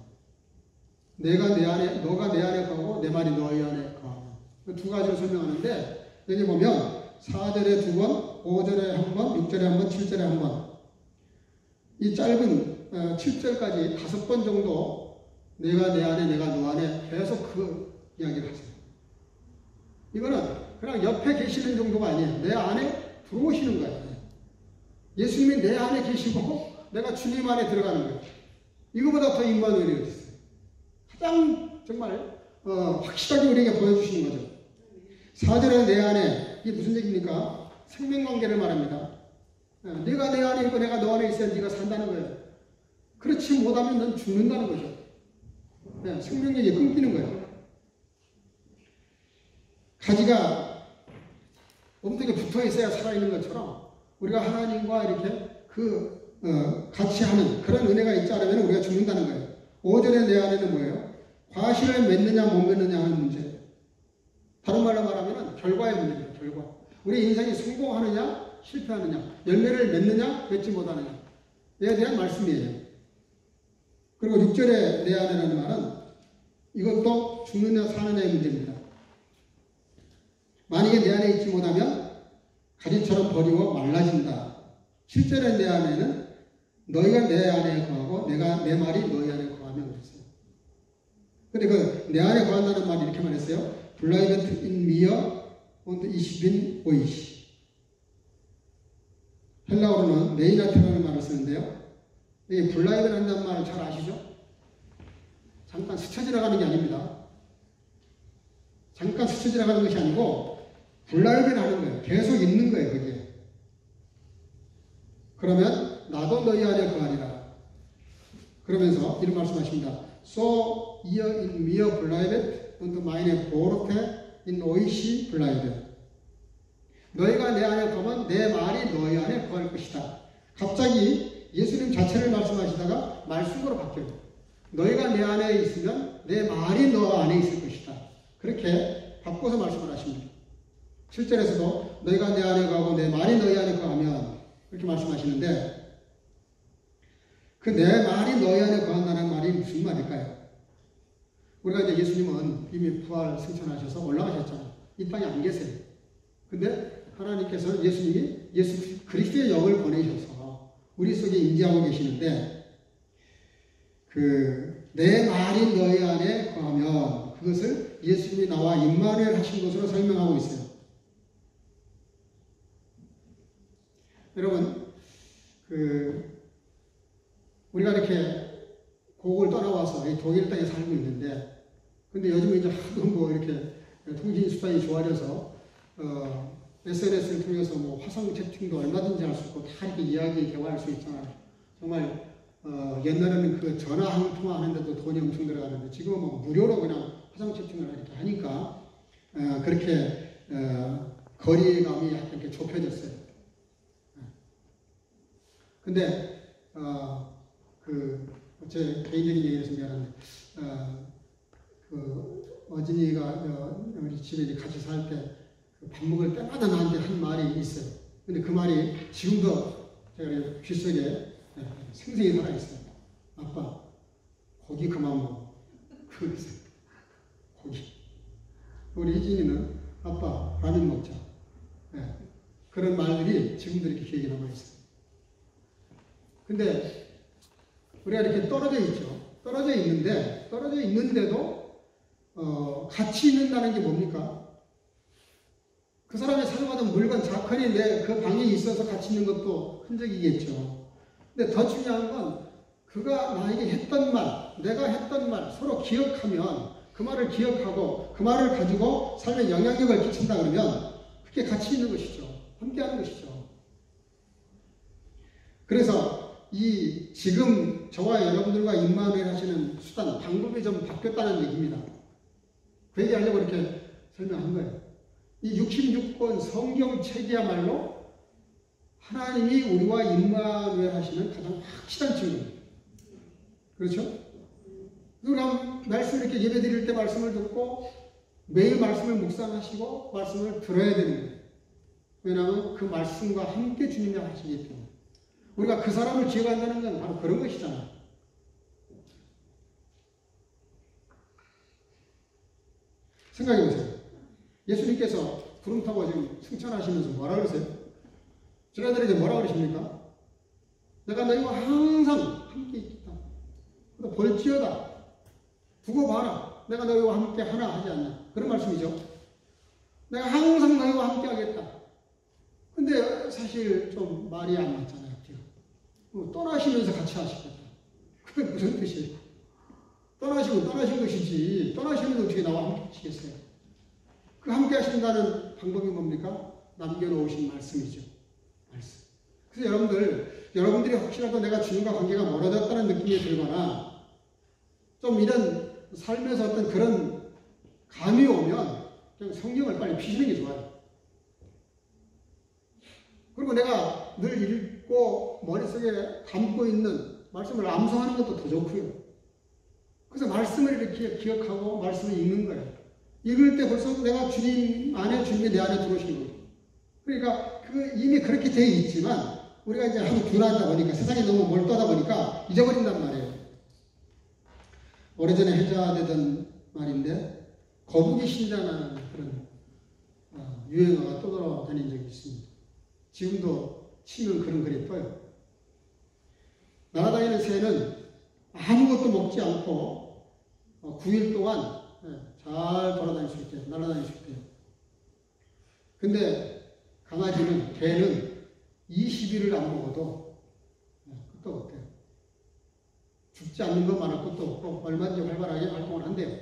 내가 내 안에, 너가 내 안에 거하고 내 말이 너희 안에 거하고. 두 가지를 설명하는데 여기 보면 4절에 2번, 5절에 1번, 6절에 1번, 7절에 1번. 이 짧은 7절까지 5번 정도 내가 내 안에, 내가 너 안에 계속 그 이야기를 하세요. 이거는 그냥 옆에 계시는 정도가 아니에요. 내 안에 들어오시는 거예요. 예수님이 내 안에 계시고 내가 주님 안에 들어가는 거예요. 이거보다 더 임마누엘이 어디 있어요. 가장 정말 확실하게 우리에게 보여주시는 거죠. 4절에 내 안에 이게 무슨 얘기입니까? 생명관계를 말합니다. 네가 내 안에 있고 내가 너 안에 있어야 네가 산다는 거예요. 그렇지 못하면 넌 죽는다는 거죠. 생명력이 끊기는 거예요. 가지가 엉덩이에 붙어 있어야 살아있는 것처럼 우리가 하나님과 이렇게 같이 하는 그런 은혜가 있지 않으면 우리가 죽는다는 거예요. 5절에 내 안에는 뭐예요? 과실을 맺느냐 못 맺느냐 하는 문제. 다른 말로 말하면 결과의 문제입니다. 결과. 우리 인생이 성공하느냐 실패하느냐 열매를 맺느냐 맺지 못하느냐 에 대한 말씀이에요. 그리고 6절에 내 안에라는 말은 이것도 죽느냐 사느냐의 문제입니다. 만약에 내 안에 있지 못하면 가지처럼 버리고 말라진다. 7절에 내 안에는 너희가 내 안에 거하고 내가 내 말이 너희 안에 거하면 그랬어요. 근데 그 내 안에 거한다는 말이 이렇게 말했어요. Bleibt in mir und ich bin euch. 헬라어로는 메이나트라는 말을 쓰는데요. 이 블라이브를 한다는 말을 잘 아시죠? 잠깐 스쳐 지나가는 게 아닙니다. 잠깐 스쳐 지나가는 것이 아니고 블라이브를 하는 거예요. 계속 있는 거예요, 거기에. 그러면 나도 너희 안에 거하리라. 그러면서 이런 말씀하십니다. So ihr in mir bleibt und meine Worte in euch bleiben. 너희가 내 안에 거면 내 말이 너희 안에 거할 것이다. 갑자기 예수님 자체를 말씀하시다가 말씀으로 바뀌어요. 너희가 내 안에 있으면 내 말이 너 안에 있을 것이다. 그렇게 바꿔서 말씀을 하십니다. 7절에서도 너희가 내 안에 거하고 내 말이 너희 안에 거하면 그렇게 말씀하시는데 그 내 말이 너희 안에 거한다는 말이 무슨 말일까요? 우리가 이제 예수님은 이미 부활 승천하셔서 올라가셨잖아요. 이 땅에 안 계세요. 근데 하나님께서 예수님이 예수 그리스도의 영을 보내셔서 우리 속에 임재하고 계시는데 내 말이 너희 안에 거하면 그것을 예수님이 나와 임마누엘 하신 것으로 설명하고 있어요. 여러분, 우리가 이렇게 고국을 떠나와서 이 독일 땅에 살고 있는데, 근데 요즘 이제 하도 뭐 이렇게 통신 수단이 좋아져서, SNS를 통해서 뭐 화상 채팅도 얼마든지 할 수 있고 다 이렇게 이야기 대화할 수 있잖아요. 정말, 옛날에는 그 전화 한 통화 하는데도 돈이 엄청 들어가는데 지금은 뭐 무료로 그냥 화상 채팅을 이렇게 하니까, 그렇게, 거리감이 약간 이렇게 좁혀졌어요. 근데, 제 개인적인 얘기에서 미안한데, 어진이가 우리 집에 같이 살 때 밥 먹을 때마다 나한테 한 말이 있어요. 근데 그 말이 지금도 제가 귀 속에 생생히 살아있어요. 아빠, 고기 그만 먹어. 그랬어요. 고기. 우리 희진이는 아빠, 라면 먹자. 네. 그런 말들이 지금도 이렇게 기억에 남아있어요. 근데 우리가 이렇게 떨어져 있죠. 떨어져 있는데도 같이 있는다는 게 뭡니까? 그 사람이 사용하던 물건, 자커리 그 방에 있어서 같이 있는 것도 흔적이겠죠. 근데 더 중요한 건 그가 나에게 했던 말, 내가 했던 말 서로 기억하면 그 말을 기억하고 그 말을 가지고 삶에 영향력을 끼친다 그러면 그게 같이 있는 것이죠. 함께하는 것이죠. 그래서 이 지금 저와 여러분들과 임마누엘 하시는 수단, 방법이 좀 바뀌었다는 얘기입니다. 그 얘기하려고 이렇게 설명한 거예요. 이 66권 성경책이야말로 하나님이 우리와 임마누엘 하시는 가장 확실한 증거입니다. 그렇죠? 우리가 말씀을 이렇게 예배 드릴 때 말씀을 듣고 매일 말씀을 묵상하시고 말씀을 들어야 되는 거예요. 왜냐하면 그 말씀과 함께 주님이 하시기 때문에. 우리가 그 사람을 기억한다는 건 바로 그런 것이잖아요. 생각해 보세요. 예수님께서 구름 타고 지금 승천하시면서 뭐라 그러세요? 저희들에게 뭐라 그러십니까? 내가 너희와 항상 함께 있겠다. 볼지어다. 두고 봐라. 내가 너희와 함께 하나 하지 않냐. 그런 말씀이죠. 내가 항상 너희와 함께 하겠다. 근데 사실 좀 말이 안 맞잖아요. 떠나시면서 같이 하시겠다. 그게 무슨 뜻이에요? 떠나시고 떠나신 것이지 떠나시면서 어떻게 나와 함께 하시겠어요? 그 함께 하신다는 방법이 뭡니까? 남겨놓으신 말씀이죠. 말씀. 그래서 여러분들이 혹시라도 내가 주님과 관계가 멀어졌다는 느낌이 들거나 좀 이런 삶에서 어떤 그런 감이 오면 그냥 성경을 빨리 피시는 게 좋아요. 그리고 내가 늘 읽고 머릿속에 담고 있는 말씀을 암송하는 것도 더 좋고요. 그래서 말씀을 이렇게 기억하고 말씀을 읽는 거예요. 읽을 때 벌써 내가 주님 안에, 주님이 내 안에 들어오시는 거예요. 그러니까 이미 그렇게 되어 있지만 우리가 이제 하도 둔하다 보니까 세상에 너무 몰두하다 보니까 잊어버린단 말이에요. 오래전에 회자되던 말인데 거북이 신자라는 그런 유행어가 떠돌아다닌 적이 있습니다. 지금도 치면 그런 글이 떠요. 날아다니는 새는 아무것도 먹지 않고 9일 동안 잘 돌아다닐 수 있대요. 날아다닐 수 있대요. 근데 강아지는, 개는 20일을 안 먹어도 끝도 없대요. 죽지 않는 것만한 끝도 없고 얼마든지 활발하게 활동을 한대요.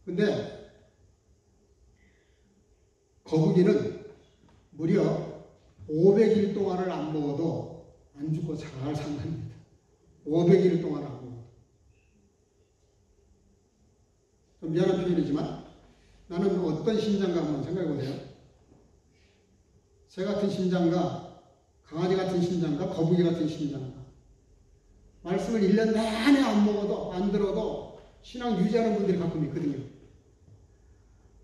근데 거북이는 무려 500일 동안을 안 먹어도 안 죽고 잘 산답니다. 500일 동안 안 먹어도. 좀 미안한 표현이지만 나는 어떤 신장가 한번 생각해 보세요. 새 같은 신장가, 강아지 같은 신장가, 거북이 같은 신장가. 말씀을 1년 내내 안 먹어도, 안 들어도 신앙 유지하는 분들이 가끔 있거든요.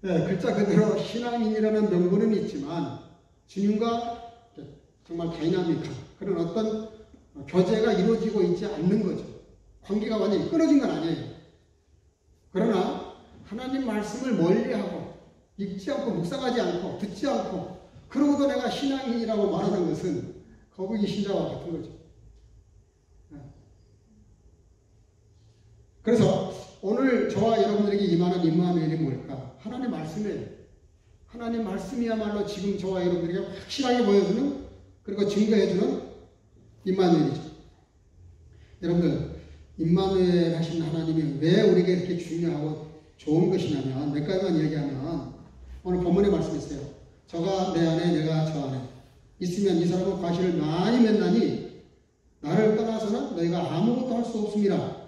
네, 글자 그대로 신앙인이라는 명분은 있지만 주님과 정말 다이나믹한 그런 어떤 교제가 이루어지고 있지 않는 거죠. 관계가 완전히 끊어진 건 아니에요. 그러나 하나님 말씀을 멀리하고 읽지 않고 묵상하지 않고 듣지 않고 그러고도 내가 신앙인이라고 말하는 것은 거북이 신자와 같은 거죠. 그래서 오늘 저와 여러분들에게 임하는 임마누엘이 뭘까? 하나님 말씀이에요. 하나님 말씀이야말로 지금 저와 여러분들에게 확실하게 보여주는 그리고 증거해주는 임마누엘이죠. 여러분들 임마누엘 하신 하나님이 왜 우리에게 이렇게 중요하고 좋은 것이냐면 몇 가지만 얘기하면 오늘 본문에 말씀했어요. 저가 내 안에 내가 저 안에 있으면 이 사람은 과실을 많이 맺나니 나를 떠나서는 너희가 아무것도 할 수 없습니다.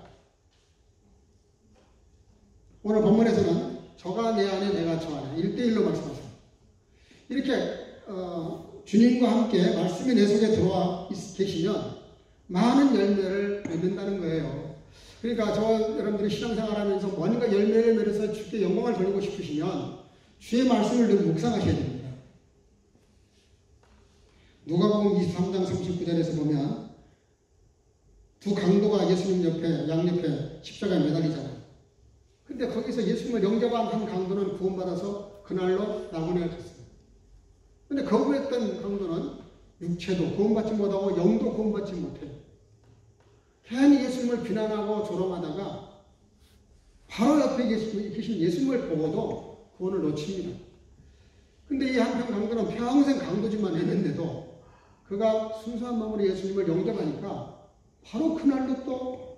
오늘 본문에서는 저가 내 안에 내가 저 안에 1대1로 말씀하세요. 이렇게 주님과 함께 말씀이 내 속에 들어와 계시면 많은 열매를 맺는다는 거예요. 그러니까 저 여러분들이 신앙생활하면서 뭔가 열매를 맺어서 주께 영광을 돌리고 싶으시면 주의 말씀을 늘 묵상하셔야 됩니다. 누가복음 23장 39절에서 보면 두 강도가 예수님 옆에 양옆에 십자가에 매달리잖아요. 근데 거기서 예수님을 영접한 한 강도는 구원받아서 그날로 낙원에 갔어요. 근데 거부했던 강도는 육체도 구원받지 못하고 영도 구원받지 못해요. 괜히 예수님을 비난하고 조롱하다가 바로 옆에 계신 예수님을 보고도 구원을 놓칩니다. 근데 이 한편 강도는 평생 강도짓만 했는데도 그가 순수한 마음으로 예수님을 영접하니까 바로 그날로 또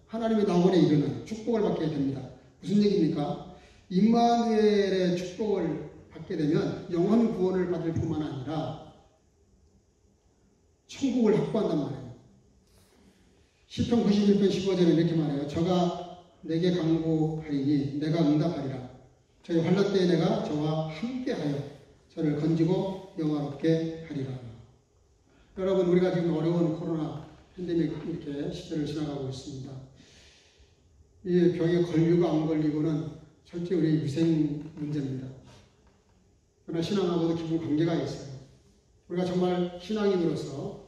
하나님의 낙원에 이르는 축복을 받게 됩니다. 무슨 얘기입니까? 임마누엘의 축복을 받게 받게 되면 영원 구원을 받을 뿐만 아니라 천국을 확보한단 말이에요. 시편 91편 15절에 이렇게 말해요. 저가 내게 간구하리니 내가 응답하리라. 저희 환난 때에 내가 저와 함께하여 저를 건지고 영화롭게 하리라. 여러분, 우리가 지금 어려운 코로나 팬데믹 이렇게 시대를 지나가고 있습니다. 이 병에 걸리고 안 걸리고는 철저히 우리의 위생 문제입니다. 그러나 신앙하고도 깊은 관계가 있어요. 우리가 정말 신앙인으로서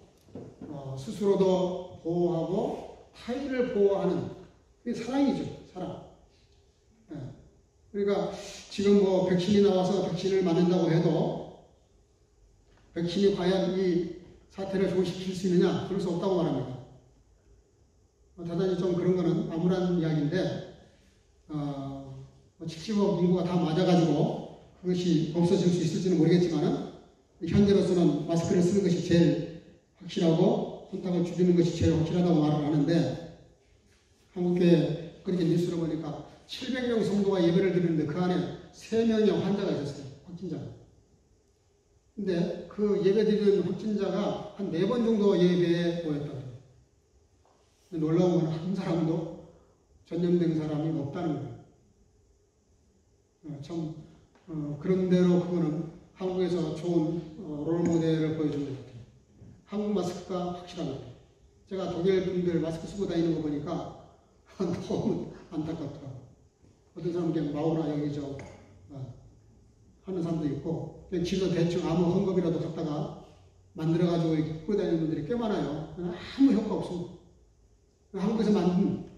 스스로도 보호하고 타인을 보호하는 그게 사랑이죠. 사랑. 네. 그러니까 지금 뭐 백신이 나와서 백신을 맞는다고 해도 백신이 과연 이 사태를 종식시킬 수 있느냐? 그럴 수 없다고 말합니다. 대단히 좀 그런 거는 암울한 이야기인데 70억 인구가 다 맞아가지고 그것이 없어질 수 있을지는 모르겠지만 현재로서는 마스크를 쓰는 것이 제일 확실하고 손톱을 줄이는 것이 제일 확실하다고 말을 하는데 한국교회 그렇게 뉴스를 보니까 700명 성도가 예배를 드리는데 그 안에 3명의 환자가 있었어요. 확진자가. 근데 그 예배 드리는 확진자가 한 4번 정도 예배에 모였다고 해요. 놀라운 건 한 사람도 전염된 사람이 없다는 거예요. 참 그런대로 그거는 한국에서 좋은 롤모델을 보여준 것 같아요. 한국 마스크가 확실한 거예요. 제가 독일 분들 마스크 쓰고 다니는 거 보니까 너무 안타깝더라고요. 어떤 사람은 그냥 마오라 여기저 하는 사람도 있고 그냥 지도 대충 아무 헝겊이라도 갖다가 만들어가지고 입고 다니는 분들이 꽤 많아요. 아무 효과 없습니다. 한국에서 만든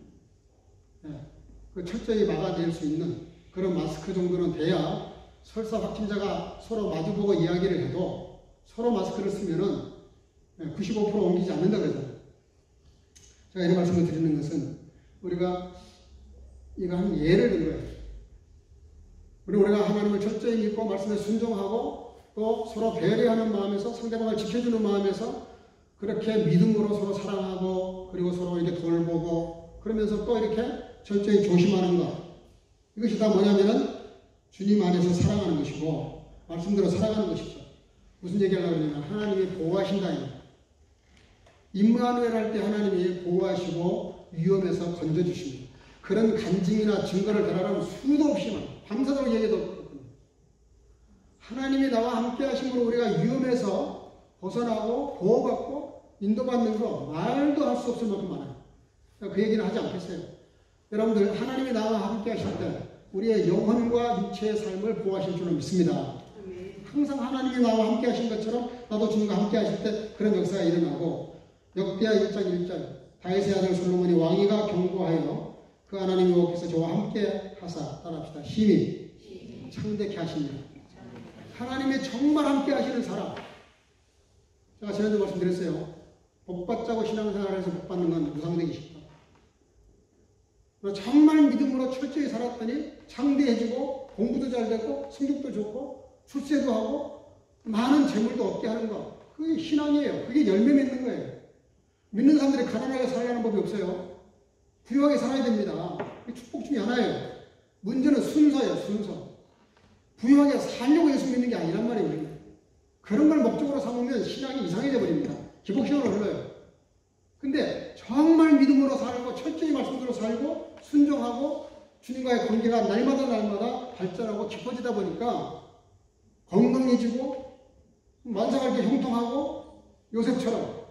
그 철저히 막아낼 수 있는 그런 마스크 정도는 돼야 설사 확진자가 서로 마주보고 이야기를 해도 서로 마스크를 쓰면은 95% 옮기지 않는다 그러잖아요. 제가 이런 말씀을 드리는 것은 우리가 이거 한 예를 든 거예요. 우리가 하나님을 철저히 믿고 말씀에 순종하고 또 서로 배려하는 마음에서 상대방을 지켜주는 마음에서 그렇게 믿음으로 서로 사랑하고 그리고 서로 이렇게 돌보고 그러면서 또 이렇게 철저히 조심하는 것. 이것이 다 뭐냐면은 주님 안에서 사랑하는 것이고 말씀대로 살아가는 것이죠. 무슨 얘기하려고 그러냐면 하나님이 보호하신다. 임마누엘 할 때 하나님이 보호하시고 위험에서 건져주십니다. 그런 간증이나 증거를 들어가면 수도 없이 많아요. 밤새도록 얘기도 없거든요. 하나님이 나와 함께 하심으로 우리가 위험에서 벗어나고 보호받고 인도받는 거 말도 할 수 없을 만큼 많아요. 그 얘기는 하지 않겠어요. 여러분들 하나님이 나와 함께 하실 때 우리의 영혼과 육체의 삶을 보호하실 줄은 믿습니다. 항상 하나님이 나와 함께 하신 것처럼 나도 주님과 함께 하실 때 그런 역사가 일어나고 역대하 1장 1절 다윗의 아들 솔로몬이 왕위가 경고하여 그 하나님이 여호와께서 저와 함께 하사 따라합시다. 힘이 창대케 하십니다. 하나님이 정말 함께 하시는 사람. 제가 지난주 말씀드렸어요. 복받자고 신앙생활에서 복받는 건 무상되기 쉽다. 정말 믿음으로 철저히 살았더니 창대해지고 공부도 잘 되고 성격도 좋고 출세도 하고 많은 재물도 얻게 하는 거. 그게 신앙이에요. 그게 열매 맺는 거예요. 믿는 사람들이 가난하게 살려는 법이 없어요. 부유하게 살아야 됩니다. 그게 축복 중에 하나예요. 문제는 순서예요. 순서. 부유하게 살려고 예수 믿는 게 아니란 말이에요. 그런 걸 목적으로 삼으면 신앙이 이상해져 버립니다. 기복신앙으로 흘러요. 근데 정말 믿음으로 살고 철저히 말씀대로 살고 순종하고 주님과의 관계가 날마다 발전하고 깊어지다 보니까 건강해지고 만사가 이렇게 형통하고 요셉처럼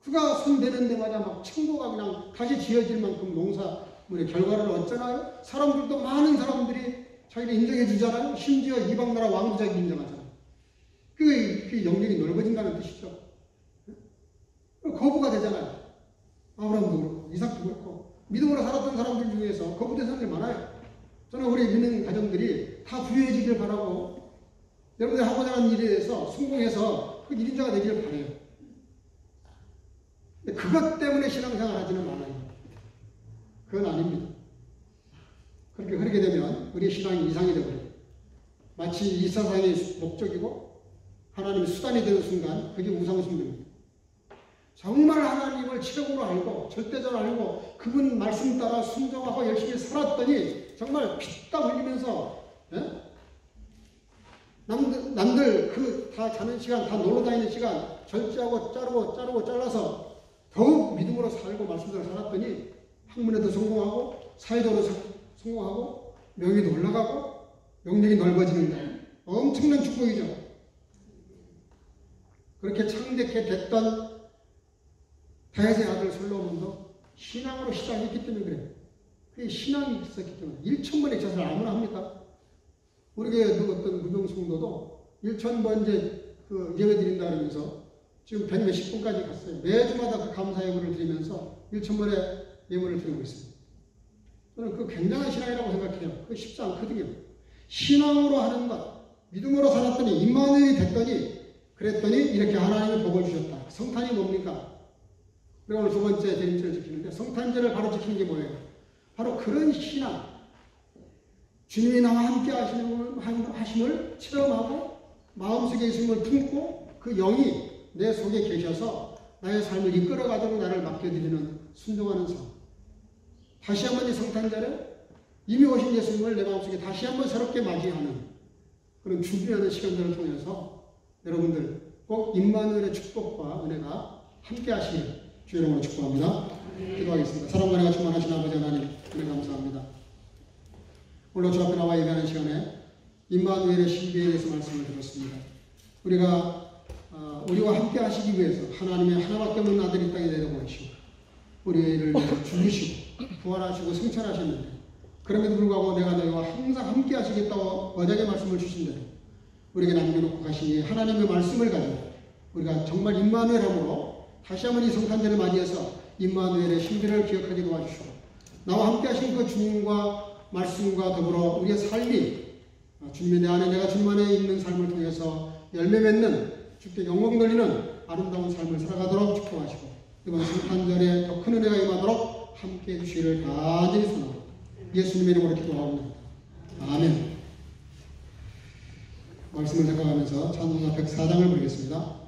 그가 손대는 데마다 막 층고가 그냥 다시 지어질 만큼 농사물의 결과를 얻잖아요. 사람들도 많은 사람들이 자기를 인정해 주잖아요. 심지어 이방나라 왕도 자기 인정하잖아요. 그게 영역이 넓어진다는 뜻이죠. 거부가 되잖아요. 아브라함도 그렇고 이삭도 그렇고 믿음으로 살았던 사람들 중에서 거부된 사람들이 많아요. 저는 우리 믿는 가정들이 다 부유해지길 바라고 여러분들이 하고자 하는 일에 대해서 성공해서 그 일인자가 되기를 바라요. 근데 그것 때문에 신앙생활 하지는 않아요. 그건 아닙니다. 그렇게 흐르게 되면 우리의 신앙이 이상이 되어버려요. 마치 이 세상의 목적이고 하나님의 수단이 되는 순간 그게 우상숭배입니다. 정말 하나님을 최고로 알고 절대적으로 알고 그분 말씀 따라 순종하고 열심히 살았더니 정말 피땀 흘리면서 남들 그 다 자는 시간, 다 놀러 다니는 시간 절제하고 자르고 잘라서 더욱 믿음으로 살고 말씀대로 살았더니 학문에도 성공하고 사회적으로 성공하고 명예도 올라가고 영역이 넓어지는 엄청난 축복이죠. 그렇게 창대케 됐던 다윗의 아들 솔로몬도 신앙으로 시작했기 때문에 그래요. 그게 신앙이 있었기 때문에 1,000번의 제사를 아무나 합니까? 우리 교회 어떤 무병성도도 1,000번 이제 그 예배 드린다 그러면서 지금 100몇십 분까지 갔어요. 매주마다 그 감사 예물을 드리면서 1,000번의 예물을 드리고 있습니다. 저는 그 굉장한 신앙이라고 생각해요. 그거 쉽지 않거든요. 신앙으로 하는 것, 믿음으로 살았더니 임마누엘이 됐더니 그랬더니 이렇게 하나님이 복을 주셨다. 성탄이 뭡니까? 그리고 오늘 두 번째 대림절을 지키는데 성탄절을 바로 지키는 게 뭐예요? 바로 그런 신앙. 주님이 나와 함께 하심을 체험하고 마음속에 예수님을 품고 그 영이 내 속에 계셔서 나의 삶을 이끌어가도록 나를 맡겨드리는 순종하는 삶. 다시 한번 이 성탄절에 이미 오신 예수님을 내 마음속에 다시 한번 새롭게 맞이하는 그런 준비하는 시간들을 통해서 여러분들 꼭 임마누엘의 축복과 은혜가 함께 하시길 주 이름으로 축복합니다. 기도하겠습니다. 사랑과 은혜가 충만하신 아버지 하나님 은혜 감사합니다. 오늘 주 앞에 나와 예배하는 시간에 임마누엘의 신비에 대해서 말씀을 들었습니다. 우리와 함께 하시기 위해서 하나님의 하나밖에 없는 아들이 땅에 내려보내시고 우리를 죽으시고 부활하시고 승천하셨는데 그럼에도 불구하고 내가 너희와 항상 함께 하시겠다고 언약의 말씀을 주신 대로 우리에게 남겨놓고 가시니 하나님의 말씀을 가지고 우리가 정말 임마누엘함으로 다시 한번 이 성탄절을 맞이해서 임마누엘의 신비를 기억하게 도와주시고 나와 함께 하신 그 주님과 말씀과 더불어 우리의 삶이 주님의 내 안에 내가 주님 안에 있는 삶을 통해서 열매 맺는 주께 영광 돌리는 아름다운 삶을 살아가도록 축복하시고 이번 성탄절에 더 큰 은혜가 임하도록 함께해 주시기를 간절히 소원합니다. 예수님의 이름으로 기도하옵나이다. 아멘. 말씀을 생각하면서 찬송가 104장을 부르겠습니다.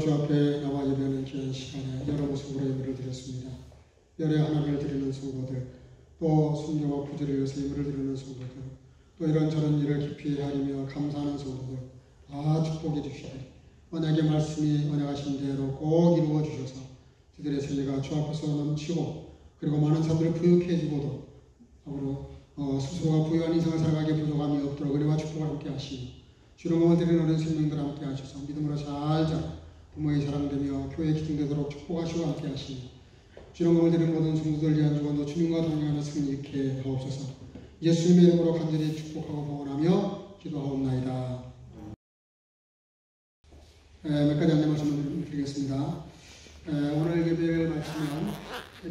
주 앞에 나와 예배하는 귀한 시간에 여러 모습으로 예배를 드렸습니다. 열의 하나를 드리는 성도들, 또 순교와 구주를 위해서 예배를 드리는 성도들, 또 이런저런 일을 깊이 헤아리며 감사하는 성도들, 다 축복해 주시되 언약의 말씀이 언약하신 대로 꼭 이루어 주셔서 그들의 생애가 주 앞에서 넘치고, 그리고 많은 사람들을 부유해지고도 앞으로 스스로가 부유한 인생을 살아가기에 부족함이 없도록 은혜와 축복을 함께 하시며, 주로 모든 어린 생명들 함께 하셔서 믿음으로 잘 자라 부모의 사랑되며 교회 기둥되도록 축복하시고 함께 하시며, 주로 모든 성도들 위한 주관도 주님과 동행하는 승리 있게 하옵소서. 예수님의 이름으로 간절히 축복하고 봉헌하며 기도하옵나이다. 몇 가지 안내 말씀을 드리겠습니다. 오늘 예배를 마치면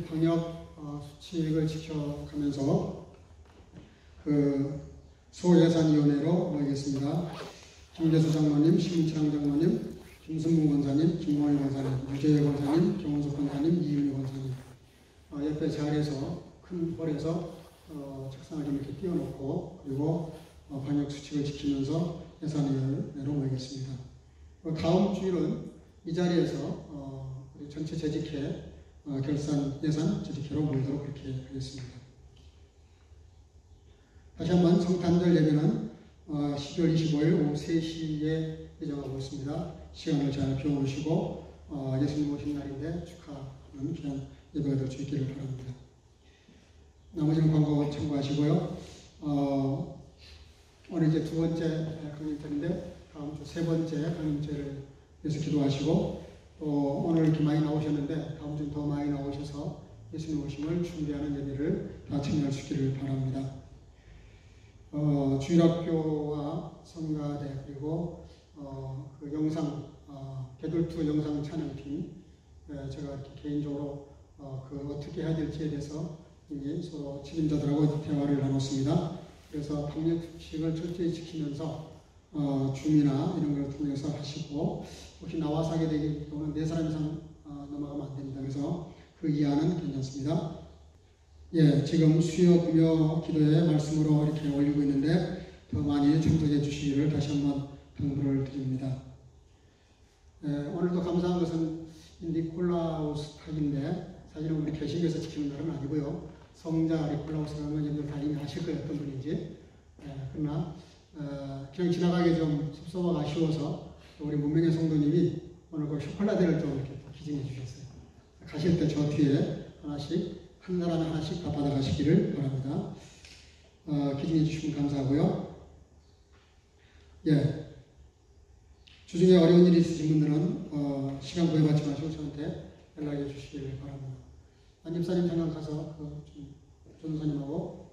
방역 수칙을 지켜가면서 소예산위원회로 모이겠습니다. 김대수 장로님, 심은창 장로님, 김순문 권사님, 김원희 권사님, 유재열 권사님, 정원석 권사님, 이윤희 권사님, 옆에 자리에서 큰 홀에서 책상을 좀 이렇게 띄워놓고, 그리고 방역 수칙을 지키면서 예산위원회로 모이겠습니다. 다음 주일은 이 자리에서 우리 전체 재직회 결산 예산 재직회로 모이도록 그렇게 하겠습니다. 다시 한번 성탄절 예배는 12월 25일 오후 3시에 예정하고 있습니다. 시간을 잘 비워놓으시고 예수님 오신 날인데 축하하는 귀한 예배가 될 수 있기를 바랍니다. 나머지는 광고 참고하시고요. 오늘 이제 두 번째 강림절인데 다음 주 세 번째 강림절을 위해서 기도하시고, 또 오늘 이렇게 많이 나오셨는데 다음 주는 더 많이 나오셔서 예수님 오심을 준비하는 예배를 다 참여할 수 있기를 바랍니다. 주일학교와 성가대, 그리고 그 영상 개돌투 영상 촬영팀, 제가 이렇게 개인적으로 어떻게 해야 될지에 대해서 이미 서로 책임자들하고 대화를 나눴습니다. 그래서 방역 수칙을 철저히 지키면서 줌이나 이런 걸 통해서 하시고, 혹시 나와서 하게 되기 때문에 4사람 이상 넘어가면 안 됩니다. 그래서 그 이하는 괜찮습니다. 예, 지금 수요 금요 기도의 말씀으로 이렇게 올리고 있는데 더 많이 참석해 주시기를 다시 한번 당부를 드립니다. 오늘도 감사한 것은 니콜라우스 탁인데, 사실은 우리 개신교에서 지키는 날은 아니고요. 성자 니콜라우스라는 건 여러분들 다 이미 아실 거예요, 어떤 분인지. 그러나 그냥 지나가기 좀 섭섭하고 아쉬워서 우리 문명의 성도님이 오늘 그 쇼콜라데를 좀 이렇게 기증해 주셨어요. 가실 때 저 뒤에 하나씩, 한 사람에 하나씩 다 받아가시기를 바랍니다. 기증해 주시면 감사하고요. 예. 주중에 어려운 일이 있으신 분들은 시간 구애받지 마시고 저한테 연락해 주시기를 바랍니다. 안 집사님 잠깐 가서 전도사님하고,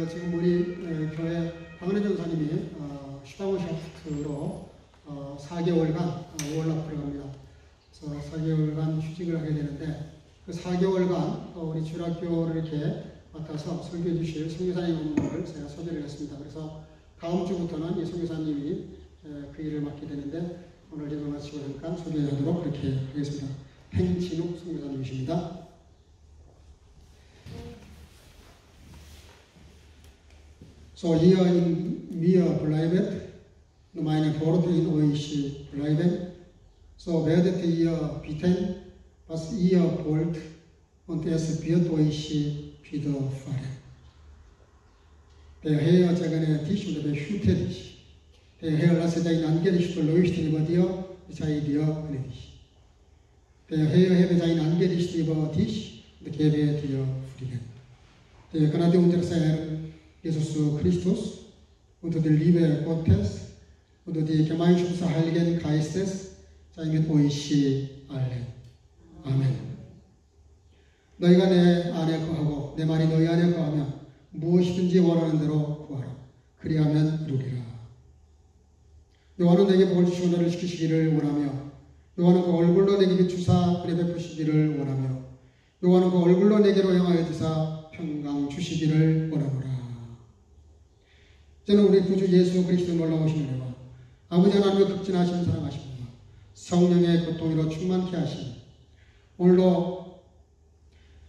지금 우리 교회 박은혜 전도사님이 슈바우샤프트로 4개월간 오월납부를 합니다. 그래서 4개월간 휴직을 하게 되는데, 그 4개월간 우리 주일학교를 이렇게 맡아서 설교해 주실 선교사님을 제가 섭외를 했습니다. 그래서 다음 주부터는 이 선교사님이 그 일을 맡게 되는데, 오늘 예배 마치고 잠깐 소개하도록 그렇게 하겠습니다. 행진욱 선교사님이십니다. So hier in mir bleibet, meine Worte in euch bleiben, so werdet ihr bitten, was ihr wollt, und es wird euch widerfahren. Der Herr segne dich und behüte dich. Der Herr lasse dein Angesicht leuchten über dir, sei dir gnädig. Der Herr hebe sein Angesicht über dich und gebe dir Frieden. Der Gnade unseres Herrn Jesus Christus und die Liebe Gottes und die Gemeinschaft des Heiligen Geistes sei mit euch allen. 아멘. 너희가 내 안에 거하고 내 말이 너희 안에 거하면 무엇이든지 원하는 대로 구하라. 그리하면 이루리라. 여호와는 내게 복을 주시고 너를 지키시기를 원하며, 여호와는 그 얼굴로 내게 비추사 그래 베푸시기를 원하며, 여호와는 그 얼굴로 내게로 향하여 주사 평강 주시기를 원하노라. 저는 우리 구주 예수 그리스도 놀라우신 은혜와 아버지 하나님의 극진하신 사랑하심과 성령의 고통으로 충만케 하시니, 오늘도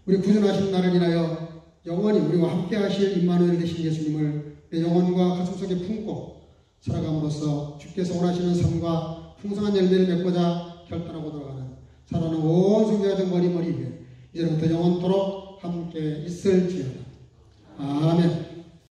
우리 구원하신 나를 인하여 영원히 우리와 함께 하실 임마누엘 되신 예수님을 내 영혼과 가슴속에 품고 살아감으로써 주께서 원하시는 삶과 풍성한 열매를 맺고자 결단하고 돌아가는 사랑하는 온 성교회들 머리 위에 이제부터 영원토록 함께 있을지어다. 아멘.